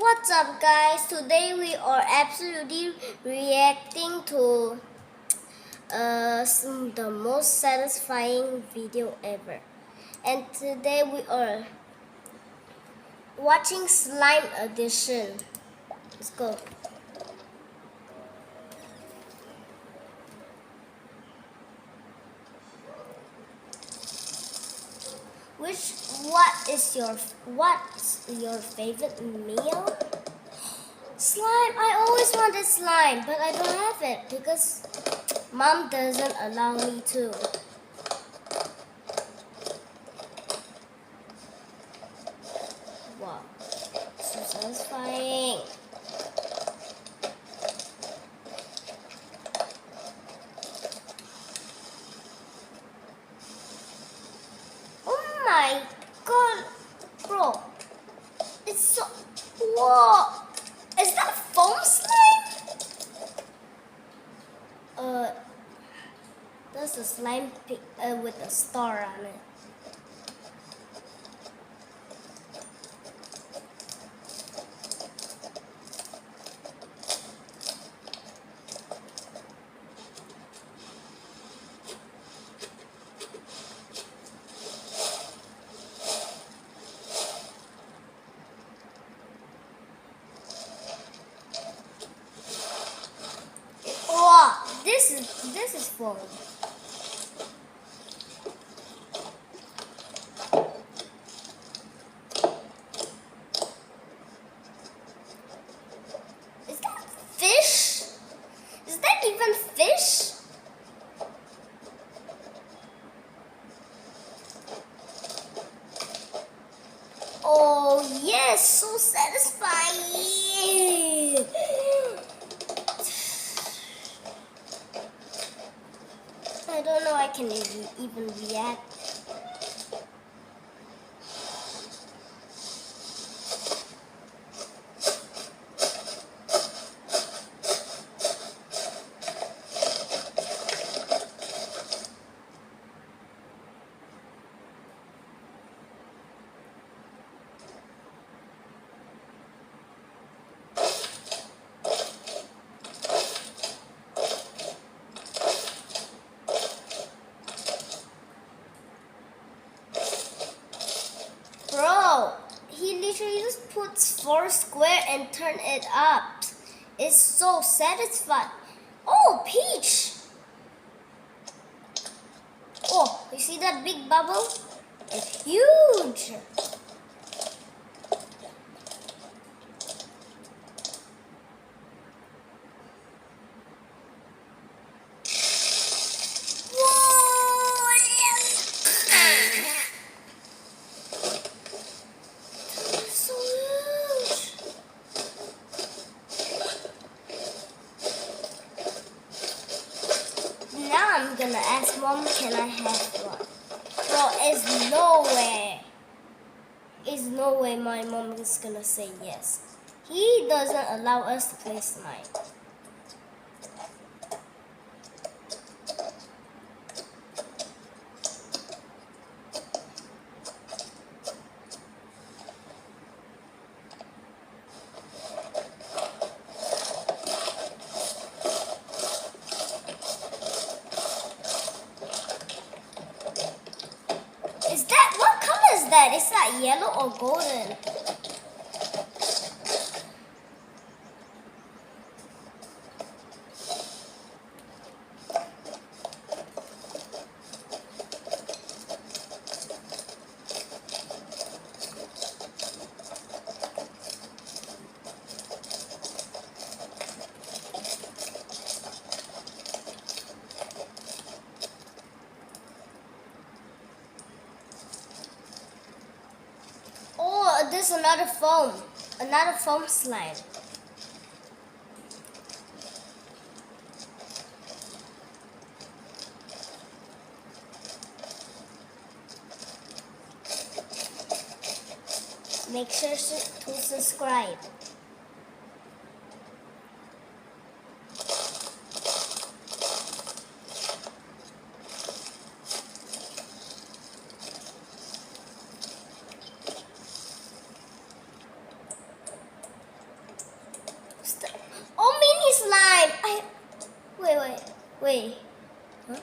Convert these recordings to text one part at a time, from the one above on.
What's up, guys? Today we are absolutely reacting to the most satisfying video ever. And today we are watching Slime Edition. Let's go. What's your favorite meal? Slime. I always wanted slime, but I don't have it because Mom doesn't allow me to. Wow, so satisfying. Oh my god, bro. It's so. Whoa! Is that foam slime? That's a slime with a star on it. Oh, this is foam. Is that fish? Is that even fish? Oh yes, so satisfying. I don't know I can even react. Bro, he literally just puts 4 square and turn it up. It's so satisfying. Oh, peach. Oh, you see that big bubble? It's huge. Whoa, yes. So huge. Now I'm gonna ask Mom, can I have one? Bro, it's no way my mom is gonna say yes. He doesn't allow us to play slime. What color is that? Is that yellow or golden? Oh, there's another foam slime. Make sure to subscribe. Wait. Huh?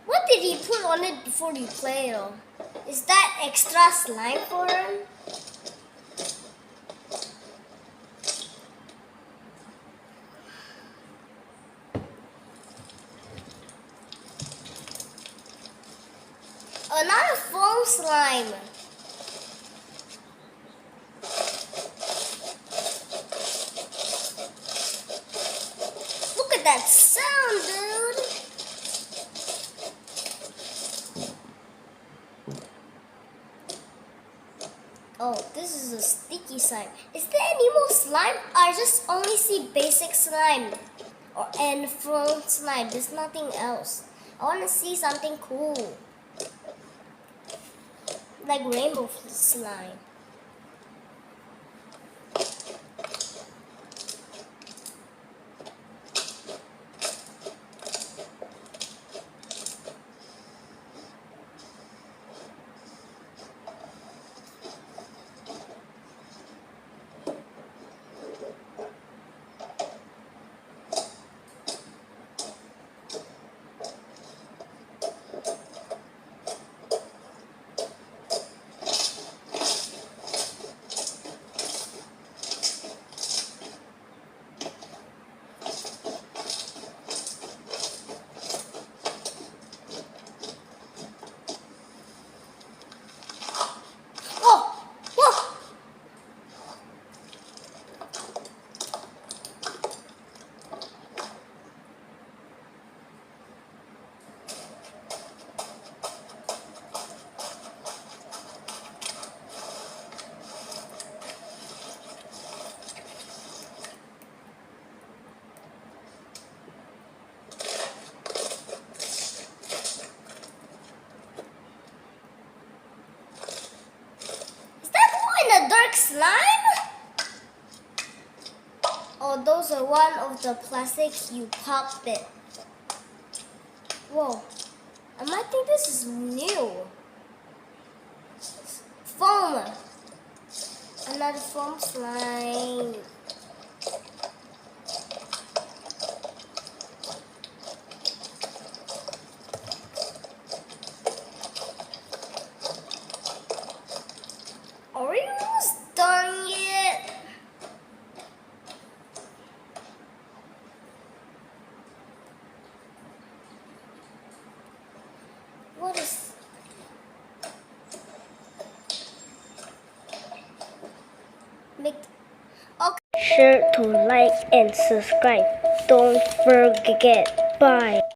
What did he put on it before you play it? Is that extra slime for him? Not a foam slime. Look at that sound, dude. Oh, this is a sticky slime. Is there any more slime? I just only see basic slime and foam slime. There's nothing else. I want to see something cool. Like rainbow slime. Dark slime? Oh, those are one of the plastics you pop it. Whoa, I might think this is new. Foam. Another foam slime. Are we almost done yet? What is... Make... Okay. Sure to like and subscribe. Don't forget. Bye.